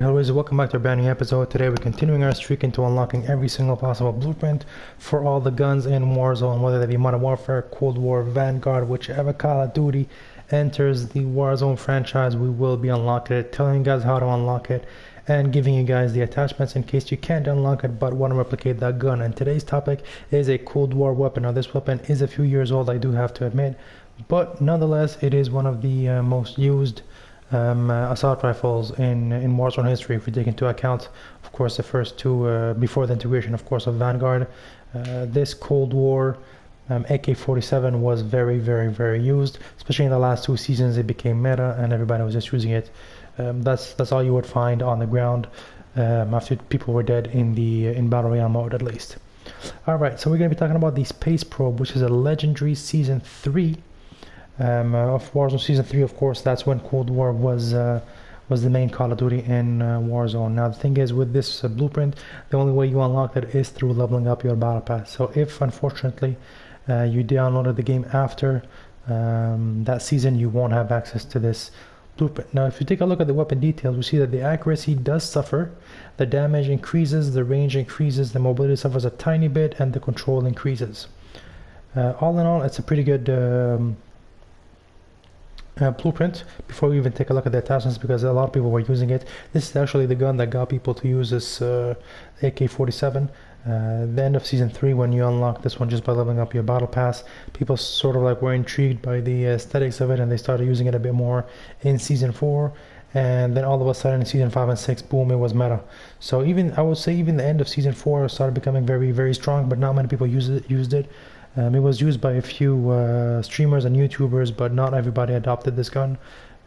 Hello, welcome back to a brand new episode. Today we're continuing our streak into unlocking every single possible blueprint for all the guns in Warzone, whether they be Modern Warfare, Cold War, Vanguard, whichever Call of Duty enters the Warzone franchise, we will be unlocking it, telling you guys how to unlock it, and giving you guys the attachments in case you can't unlock it but want to replicate that gun. And today's topic is a Cold War weapon. Now this weapon is a few years old, I do have to admit, but nonetheless it is one of the most used assault rifles in Warzone history, if we take into account, of course, the first two before the integration, of course, of Vanguard. This Cold War AK47 was very used, especially in the last two seasons. It became meta, and everybody was just using it. That's all you would find on the ground after people were dead in battle royale mode, at least. All right, so we're going to be talking about the Space Probe, which is a legendary season 3. Of Warzone Season 3, of course. That's when Cold War was the main Call of Duty in Warzone. Now the thing is, with this blueprint, the only way you unlock it is through leveling up your battle pass. So if unfortunately you downloaded the game after that season, you won't have access to this blueprint. Now if you take a look at the weapon details, we see that the accuracy does suffer, the damage increases, the range increases, the mobility suffers a tiny bit, and the control increases. All in all, it's a pretty good blueprint. Before we even take a look at the attachments, because a lot of people were using it, this is actually the gun that got people to use this AK47. The end of season 3, when you unlock this one just by leveling up your battle pass, people sort of like were intrigued by the aesthetics of it, and they started using it a bit more in season 4. And then all of a sudden in season 5 and 6, boom, it was meta. So even, I would say, even the end of season 4 started becoming very strong, but not many people used it. It was used by a few streamers and YouTubers, but not everybody adopted this gun.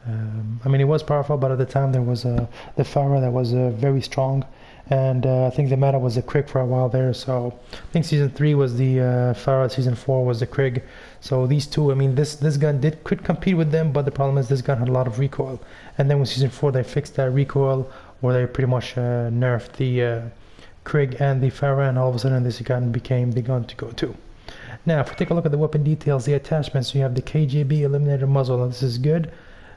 I mean, it was powerful, but at the time there was the Farah that was very strong, and I think the meta was the Krig for a while there. So I think season 3 was the Farah, season 4 was the Krig. So these two, I mean, this gun could compete with them, but the problem is this gun had a lot of recoil. And then with season 4 they fixed that recoil, or they pretty much nerfed the Krig and the Farah, and all of a sudden this gun became the gun to go to. Now, if we take a look at the weapon details, the attachments, you have the KGB Eliminator muzzle, and this is good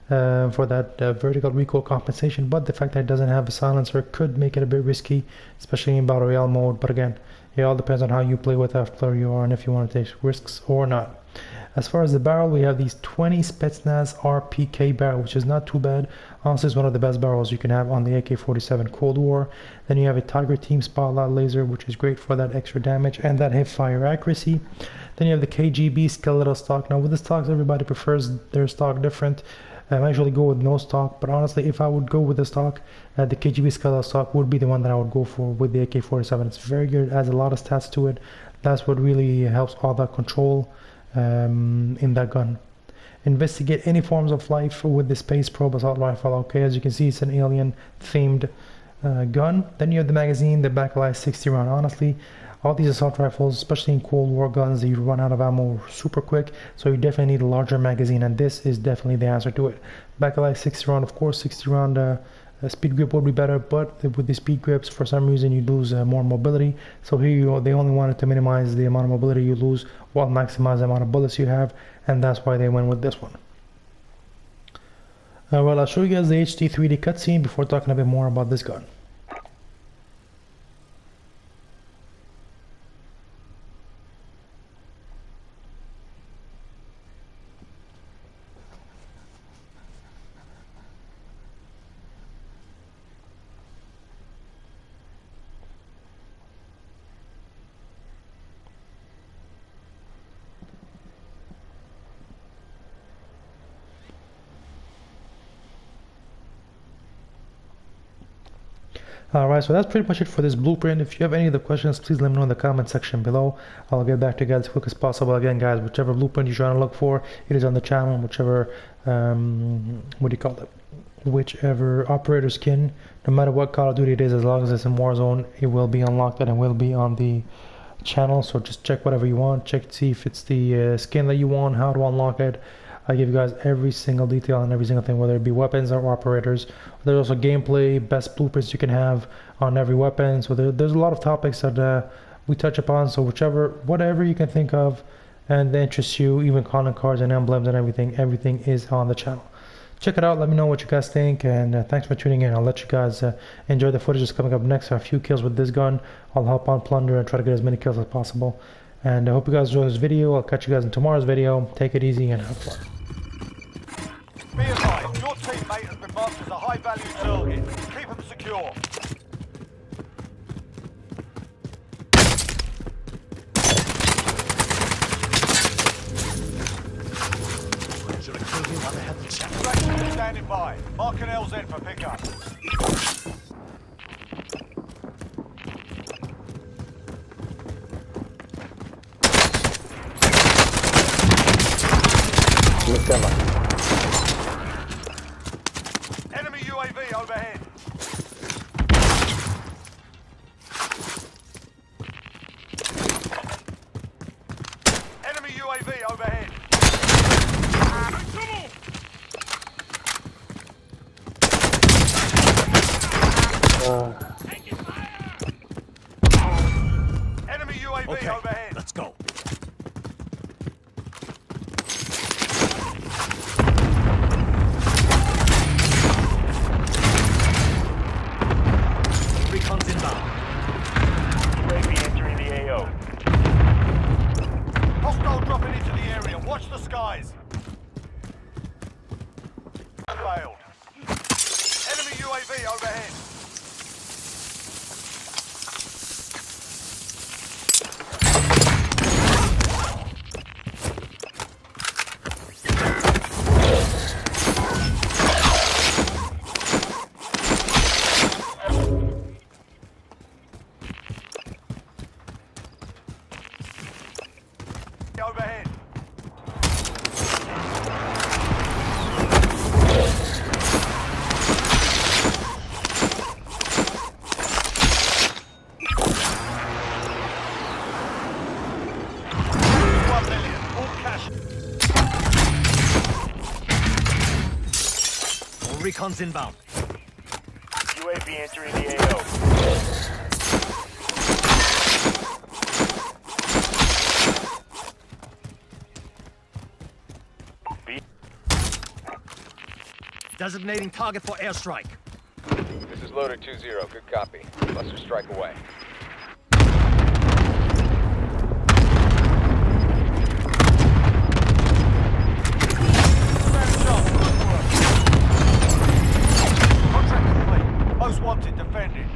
for that vertical recoil compensation, but the fact that it doesn't have a silencer could make it a bit risky, especially in Battle Royale mode. But again, it all depends on how you play with how player you are and if you want to take risks or not. As far as the barrel, we have these 20 Spetsnaz RPK barrel, which is not too bad. Honestly, it's one of the best barrels you can have on the AK-47 Cold War. Then you have a Tiger Team Spotlight Laser, which is great for that extra damage and that hip fire accuracy. Then you have the KGB Skeletal Stock. Now with the stocks, everybody prefers their stock different. I actually go with no stock, but honestly, if I would go with the stock, the KGB Skeletal Stock would be the one that I would go for with the AK-47. It's very good, adds a lot of stats to it. That's what really helps all that control in that gun. Investigate any forms of life with the Space Probe assault rifle. Okay, as you can see, it's an alien themed gun. Then you have the magazine, the Bakelite 60 round. Honestly, all these assault rifles, especially in Cold War guns, you run out of ammo super quick, so you definitely need a larger magazine, and this is definitely the answer to it. Bakelite 60 round, of course, 60 round speed grip would be better, but with the speed grips, for some reason you lose more mobility. So here they only wanted to minimize the amount of mobility you lose while maximize the amount of bullets you have, and that's why they went with this one. Well, I'll show you guys the HD 3D cutscene before talking a bit more about this gun. Alright, so that's pretty much it for this blueprint. If you have any other questions, please let me know in the comment section below. I'll get back to you guys as quick as possible. Again, guys, whichever blueprint you're trying to look for, it is on the channel. Whichever, what do you call it? Whichever operator skin, no matter what Call of Duty it is, as long as it's in Warzone, it will be unlocked and it will be on the channel. So just check whatever you want. Check to see if it's the skin that you want, how to unlock it. I give you guys every single detail on every single thing, whether it be weapons or operators. There's also gameplay, best blueprints you can have on every weapon. So there's a lot of topics that we touch upon. So whatever you can think of and that interests you, even calling cards and emblems and everything is on the channel. check it out. Let me know what you guys think, and thanks for tuning in. I'll let you guys enjoy the footage that's coming up next. A few kills with this gun. I'll help on Plunder and try to get as many kills as possible. And I hope you guys enjoy this video. I'll catch you guys in tomorrow's video. Take it easy and have fun. Be advised, your teammate has been marked as a high-value target. Keep them secure. Extraction standing by. Mark an LZ for pickup. Enemy UAV overhead. Enemy UAV overhead. Enemy UAV overhead. Let's go. Recon's inbound. UAV entering the AO. Hostile dropping into the area. Watch the skies. Failed. Enemy UAV overhead. Overhead. $1 million. All cash. All recon's inbound. UAV entering the AO. Designating target for airstrike. This is Loader 2-0. Good copy. Cluster strike away. Contract complete. Most wanted defended.